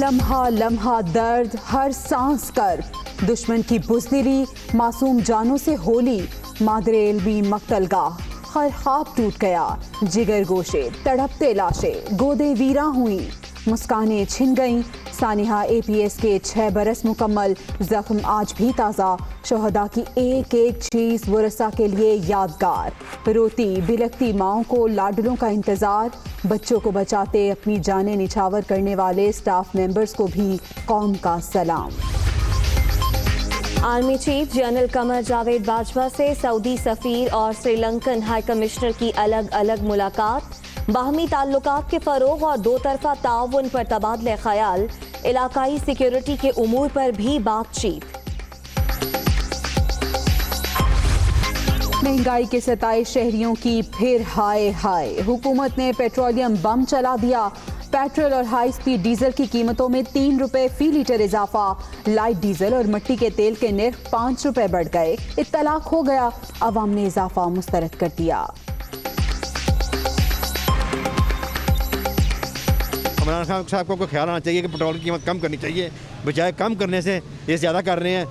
لمحہ لمحہ درد، ہر سانس کرب، دشمن کی بزدلی، معصوم جانوں سے ہولی، مادر علمی مقتل گاہ، ہر خواب ٹوٹ گیا، جگر گوشے تڑپتے لاشیں، گودیں ویراں ہوئیں، مسکانیں چھن گئیں، سانحہ اے پی ایس کے 6 برس مکمل، زخم آج بھی تازہ، شہداء کی ایک ایک چیز ورثہ کے لیے یادگار، روتی بلکتی ماؤں کو لاڈلوں کا انتظار، بچوں کو بچاتے اپنی جانیں نچھاور کرنے والے اسٹاف ممبرز کو بھی قوم کا سلام۔ Army chief general Qamar Javed Bajwa سے سعودی سفیر اور سری لنکن ہائی کمشنر کی الگ الگ ملاقات، باہمی تعلقات کے فروغ اور دو طرفہ تعاون پر تبادلہ خیال، علاقائی سیکیورٹی کے امور پر بھی بات چیت۔ مہنگائی کے ستائے شہریوں کی پھر ہائے ہائے، حکومت نے پیٹرولیم بم چلا دیا، پیٹرول اور ہائی سپیڈ ڈیزل کی قیمتوں میں 3 روپے فی لیٹر اضافہ، لائٹ ڈیزل اور مٹی کے تیل کے نرخ 5 روپے بڑھ گئے، اطلاق ہو گیا، عوام نے اضافہ مسترد کر دیا۔ عمران خان صاحب کو خیال آنا چاہیے کہ پیٹرول کی قیمت کم کرنی چاہیے، بجائے کم کرنے سے یہ زیادہ کر رہے ہیں،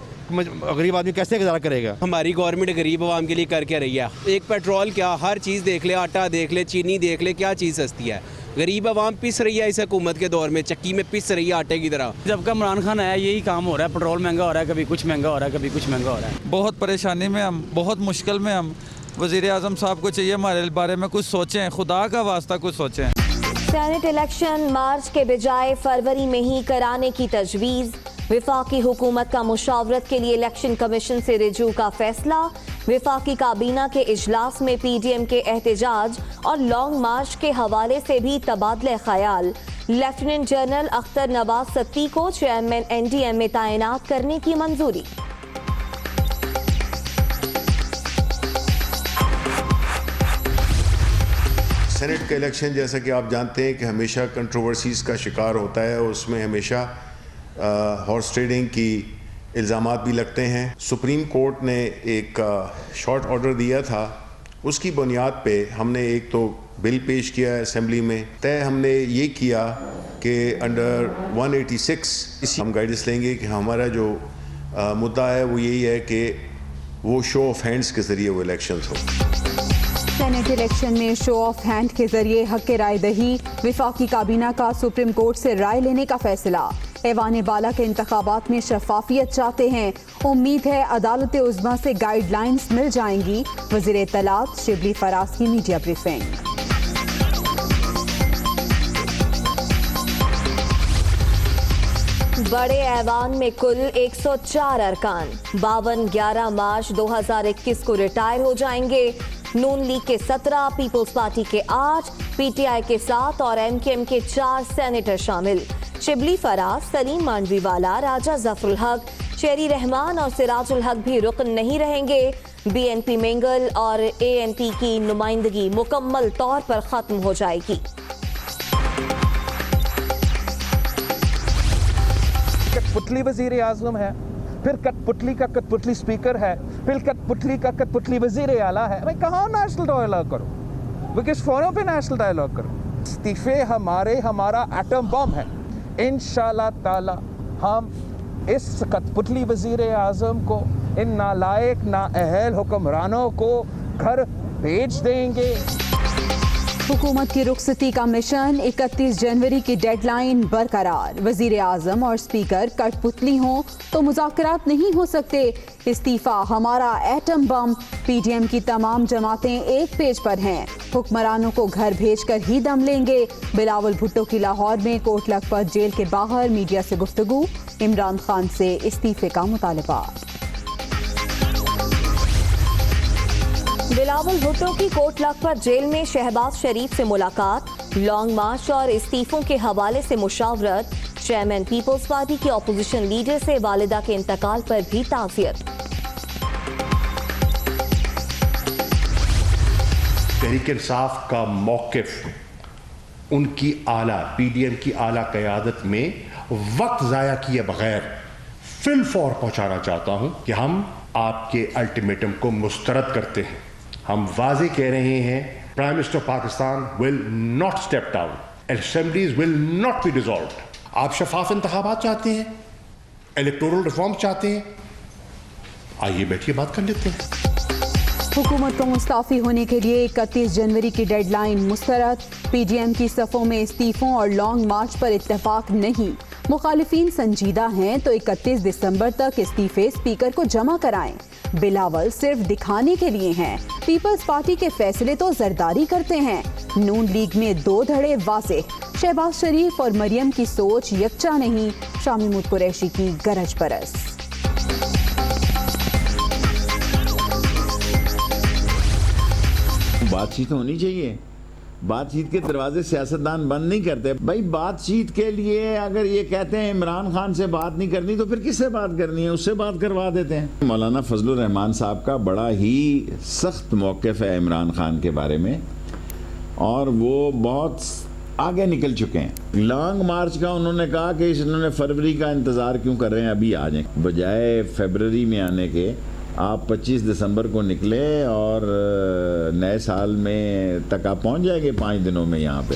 غریب آدمی کیسے گزارا کرے گا؟ ہماری گورنمنٹ غریب عوام کے لیے کر کے رہی ہے، ایک پیٹرول کیا ہر چیز دیکھ لے، آٹا دیکھ لے، چینی دیکھ لے، کیا چیز سستی ہے؟ غریب عوام پس رہی ہے اس حکومت کے دور میں، چکی میں پس رہی ہے آٹے کی طرح۔ جب کا عمران خان آیا یہی کام ہو رہا ہے، پیٹرول مہنگا ہو رہا ہے، کبھی کچھ مہنگا ہو رہا ہے، کبھی کچھ مہنگا ہو رہا ہے۔ بہت پریشانی میں ہم، بہت مشکل میں ہم، وزیر اعظم صاحب کو چاہیے ہمارے بارے میں کچھ سوچیں، خدا کا واسطہ کچھ سوچیں۔ سینٹ الیکشن مارچ کے بجائے فروری میں ہی کرانے کی تجویز، وفاقی حکومت کا مشاورت کے لیے الیکشن کمیشن سے رجوع کا فیصلہ، وفاقی کابینہ کے اجلاس میں پی ڈی ایم کے احتجاج اور لانگ مارچ کے حوالے سے بھی تبادلہ خیال، لیفٹیننٹ جنرل اختر نواز ستی کو چیئرمین این ڈی ایم میں تعینات کرنے کی منظوری۔ سینٹ کا الیکشن جیسا کہ آپ جانتے ہیں کہ ہمیشہ کنٹروورسیز کا شکار ہوتا ہے، اس میں ہمیشہ ہارس ٹریڈنگ کی الزامات بھی لگتے ہیں۔ سپریم کورٹ نے ایک شارٹ آرڈر دیا تھا، اس کی بنیاد پہ ہم نے ایک تو بل پیش کیا ہے اسمبلی میں، ہم نے یہ کیا کہ انڈر 186 ہم گائیڈنس لیں گے کہ ہمارا جو مدعا ہے وہ یہی ہے کہ وہ شو آف ہینڈز کے ذریعے وہ الیکشنز ہو۔ سینٹ الیکشن میں شو آف ہینڈ کے ذریعے حق رائے دہی، وفاقی کابینہ کا سپریم کورٹ سے رائے لینے کا فیصلہ، ایوان بالا کے انتخابات میں شفافیت چاہتے ہیں، امید ہے عدالت عظمیٰ سے گائیڈ لائنز مل جائیں گی، وزیر اطلاعات شبلی فراز کی میڈیا بریفنگ۔ بڑے ایوان میں کل 104 ارکان، 52 مارچ 2021 کو ریٹائر ہو جائیں گے، نون لیگ کے 17، پیپلز پارٹی کے 8، پی ٹی آئی کے 7 اور ایم کیو ایم کے 4 سینیٹر شامل، شبلی فراز، سلیم مانڈوی والا، راجہ ظفر الحق، شیری رحمان اور سراج الحق بھی رکن نہیں رہیں گے، بی این پی مینگل اور اے این پی کی نمائندگی مکمل طور پر ختم ہو جائے گی۔ کٹ پتلی وزیر اعظم ہے، پھر کٹ پتلی کا کٹ پتلی اسپیکر ہے، پھر کٹ پتلی کا کٹ پتلی وزیر اعلیٰ ہے۔ میں کہاں نیشنل ڈائلاگ کروں؟ وہ کس فورم پہ نیشنل ڈائلاگ کروں؟ استعفے ہمارا ایٹم بم ہے۔ انشاءاللہ تعالی ہم اس کٹ پتلی وزیر اعظم کو، ان نالائق نااہل حکمرانوں کو گھر بھیج دیں گے۔ حکومت کی رخصتی کا مشن، 31 جنوری کی ڈیڈ لائن برقرار، وزیر اعظم اور اسپیکر کٹ پتلی ہوں تو مذاکرات نہیں ہو سکتے، استعفیٰ ہمارا atom bomb, P D M کی تمام جماعتیں ایک پیج پر ہیں، حکمرانوں کو گھر بھیج کر ہی دم لیں گے، بلاول بھٹو کی لاہور میں کوٹ لکھپت جیل کے باہر میڈیا سے گفتگو، عمران خان سے استعفے کا مطالبہ۔ بلاول بھٹو کی کوٹ لکھپت جیل میں شہباز شریف سے ملاقات، لانگ مارچ اور استعفوں کے حوالے سے مشاورت، چیئرمین پیپلز پارٹی کی اپوزیشن لیڈر سے والدہ کے انتقال پر بھی تعزیت۔ تحریک انصاف کا موقف ان کی اعلیٰ پی ڈی ایم کی اعلیٰ قیادت میں وقت ضائع کیے بغیر فی الفور پہنچانا چاہتا ہوں کہ ہم آپ کے الٹیمیٹم کو مسترد کرتے ہیں۔ ہم واضح کہہ رہے ہیں، prime minister Pakistan will not step down, assemblies will not be dissolved آپ شفاف انتخابات چاہتے ہیں, الیکٹورل ریفارم چاہتے ہیں, آئیے بیٹھیے بات کر لیتے ہیں. حکومت کو مستعفی ہونے کے لیے 31 جنوری کی ڈیڈ لائن مسترد. پی ڈی ایم کی صفوں میں استعفوں اور لانگ مارچ پر اتفاق نہیں. مخالفین سنجیدہ ہیں تو 31 دسمبر تک استعفے اسپیکر کو جمع کرائیں. بلاول صرف دکھانے کے لیے ہیں. پیپلز پارٹی کے فیصلے تو زرداری کرتے ہیں. نون لیگ میں 2 دھڑے واضح. شہباز شریف اور مریم کی سوچ یکجا نہیں. شاہ محمود قریشی کی گرج برس. بات چیت ہونی چاہیے. بات چیت کے دروازے سیاستدان بند نہیں کرتے. بھائی بات چیت کے لیے اگر یہ کہتے ہیں عمران خان سے بات نہیں کرنی تو پھر کس سے بات کرنی ہے؟ اس سے بات کروا دیتے ہیں. مولانا فضل الرحمان صاحب کا بڑا ہی سخت موقف ہے عمران خان کے بارے میں, اور وہ بہت آگے نکل چکے ہیں. لانگ مارچ کا انہوں نے کہا کہ انہوں نے فروری کا انتظار کیوں کر رہے ہیں, ابھی آ جائیں. بجائے فیبرری میں آنے کے آپ 25 دسمبر کو نکلے اور نئے سال میں تک آپ پہنچ جائیں گے 5 دنوں میں یہاں پہ.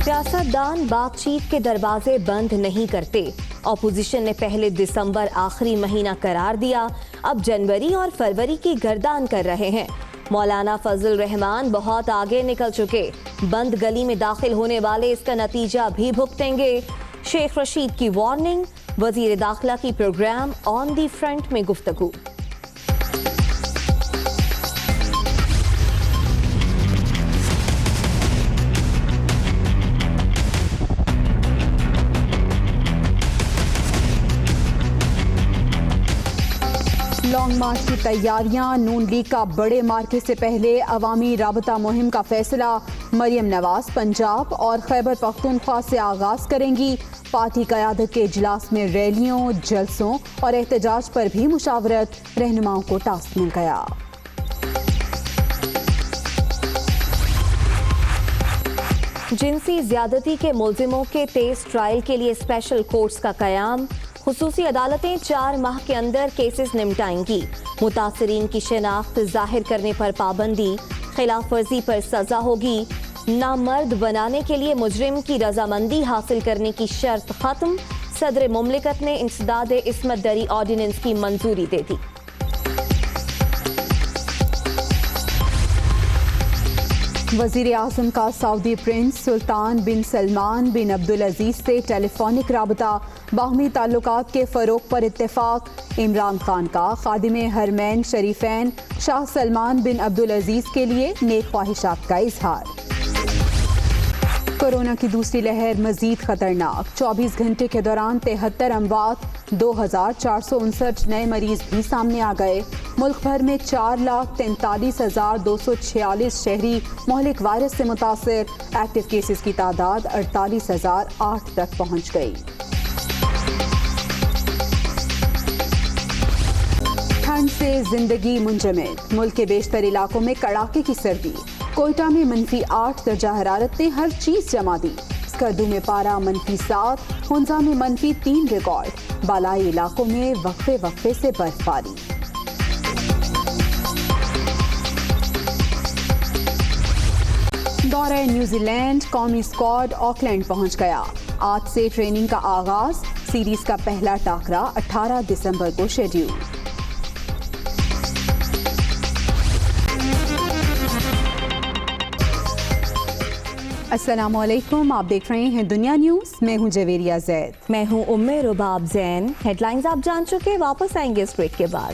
سیاستدان بات چیت کے دروازے بند نہیں کرتے. اپوزیشن نے پہلے دسمبر آخری مہینہ قرار دیا, اب جنوری اور فروری کی گردان کر رہے ہیں. مولانا فضل الرحمان بہت آگے نکل چکے. بند گلی میں داخل ہونے والے اس کا نتیجہ بھی بھگتیں گے. شیخ رشید کی وارننگ. وزیر داخلہ کی پروگرام آن دی فرنٹ میں گفتگو. لانگ مارچ کی تیاریاں. نون لیگ کا بڑے مارکے سے پہلے عوامی رابطہ مہم کا فیصلہ. مریم نواز پنجاب اور خیبر پختونخوا سے آغاز کریں گی. پارٹی قیادت کے اجلاس میں ریلیوں, جلسوں اور احتجاج پر بھی مشاورت. رہنماؤں کو ٹاسک مل گیا. جنسی زیادتی کے ملزموں کے تیز ٹرائل کے لیے اسپیشل کورٹس کا قیام. خصوصی عدالتیں 4 ماہ کے اندر کیسز نمٹائیں گی. متاثرین کی شناخت ظاہر کرنے پر پابندی. خلاف ورزی پر سزا ہوگی. نامرد بنانے کے لیے مجرم کی رضامندی حاصل کرنے کی شرط ختم. صدر مملکت نے انسداد عصمت دری آرڈیننس کی منظوری دے دی. وزیر اعظم کا سعودی پرنس سلطان بن سلمان بن عبدالعزیز سے ٹیلی فونک رابطہ. باہمی تعلقات کے فروغ پر اتفاق. عمران خان کا خادم حرمین شریفین شاہ سلمان بن عبدالعزیز کے لیے نیک خواہشات کا اظہار. کورونا کی دوسری لہر مزید خطرناک. 24 گھنٹے کے دوران 73 اموات. 2459 نئے مریض بھی سامنے آ گئے. ملک بھر میں 4,43,246 شہری مہلک وائرس سے متاثر. ایکٹیو کیسز کی تعداد 48,008 تک پہنچ گئی. ٹھنڈ سے زندگی منجمد. ملک کے بیشتر علاقوں میں کڑاکے کی سردی. کوئٹہ میں -8 درجہ حرارت نے ہر چیز جما دی. اسکردو میں پارہ -7. ہنزا میں -3 ریکارڈ. بالائی علاقوں میں وقفے وقفے سے برف باری. دورہ نیوزی لینڈ. قومی اسکواڈ آکلینڈ پہنچ گیا. آج سے ٹریننگ کا آغاز. سیریز کا پہلا ٹاکرا 18 دسمبر کو شیڈیول. السلام علیکم. آپ دیکھ رہے ہیں دنیا نیوز. میں ہوں جویریہ زید. میں ہوں رباب زین. ہیڈ لائنز آپ جان چکے. واپس آئیں گے اس بریک کے بعد.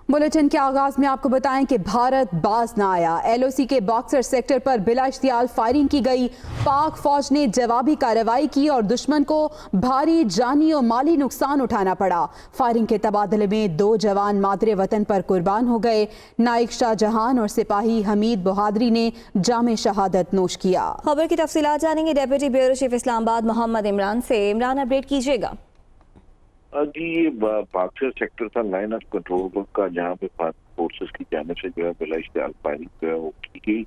بلیٹن کے آغاز میں آپ کو بتائیں کہ بھارت باز نہ آیا. ایل او سی کے باکسر سیکٹر پر بلا اشتعال فائرنگ کی گئی. پاک فوج نے جوابی کارروائی کی اور دشمن کو بھاری جانی اور مالی نقصان اٹھانا پڑا. فائرنگ کے تبادلے میں 2 جوان مادر وطن پر قربان ہو گئے. نائک شاہ جہان اور سپاہی حمید بہادری نے جام شہادت نوش کیا. خبر کی تفصیلات جانیں گے ڈیپٹی بیورو چیف اسلام آباد محمد عمران سے. عمران اپڈیٹ کیجیے گا. جی یہ باکسر سیکٹر تھا لائن آف کنٹرول کا جہاں پہ فورسز کی جانب سے جو ہے بلا اشتعال فائرنگ جو ہے وہ کی گئی.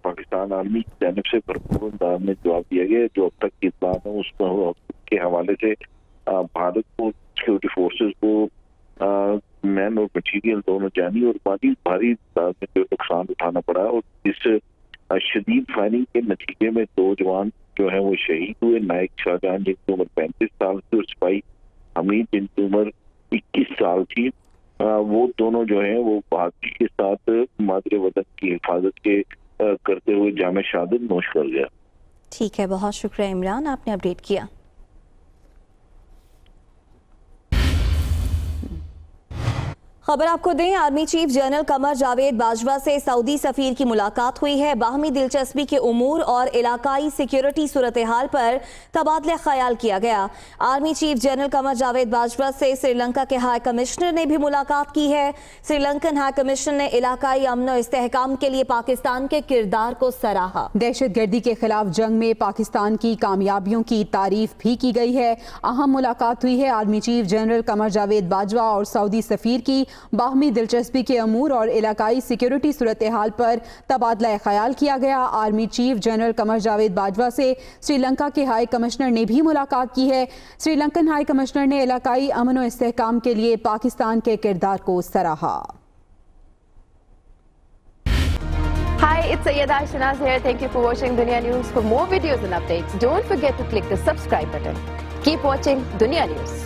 پاکستان آرمی کی جانب سے بھرپور انداز میں جواب دیا گیا. جو اب تک کی اطلاعات ہیں اس کے حوالے سے بھارت کو سیکورٹی فورسز کو مین اور مٹیریل دونوں جانی اور مالی بھاری انداز میں جو نقصان اٹھانا پڑا. اور جس شدید فائرنگ کے نتیجے میں 2 جوان جو ہیں وہ شہید ہوئے، نائک شاہجہان جن کی عمر 35 سال تھی اور سپاہی حمید جن کی عمر 21 سال تھی۔ وہ دونوں جو ہیں وہ بہادری کے ساتھ مادر وطن کی حفاظت کے کرتے ہوئے جامع شہادت نوش کر گیا۔ ٹھیک ہے، بہت شکریہ عمران، آپ نے اپڈیٹ کیا۔ خبر آپ کو دیں، army chief general Qamar Javed Bajwa سے سعودی سفیر کی ملاقات ہوئی ہے۔ باہمی دلچسپی کے امور اور علاقائی سیکیورٹی صورتحال پر تبادلہ خیال کیا گیا۔ Army chief general Qamar Javed Bajwa سے سری لنکا کے ہائی کمشنر نے بھی ملاقات کی ہے۔ سری لنکن ہائی کمشنر نے علاقائی امن و استحکام کے لیے پاکستان کے کردار کو سراہا۔ دہشت گردی کے خلاف جنگ میں پاکستان کی کامیابیوں کی تعریف بھی کی گئی ہے۔ اہم ملاقات ہوئی ہے۔ Army chief general Qamar Javed Bajwa اور سعودی سفیر کی باہمی دلچسپی کے امور اور علاقائی سیکیورٹی صورتحال پر تبادلہ خیال کیا گیا۔ Army chief general Qamar Javed Bajwa سے سری لنکا کے ہائی کمشنر نے بھی ملاقات کی ہے۔ سری لنکن ہائی کمشنر نے علاقائی امن و استحکام کے لیے پاکستان کے کردار کو سراہا۔ Hi, it's Sayyeda Shanaz here. Thank you for watching Dunia News. For more videos and updates, don't forget to click the subscribe button. Keep watching Dunia News.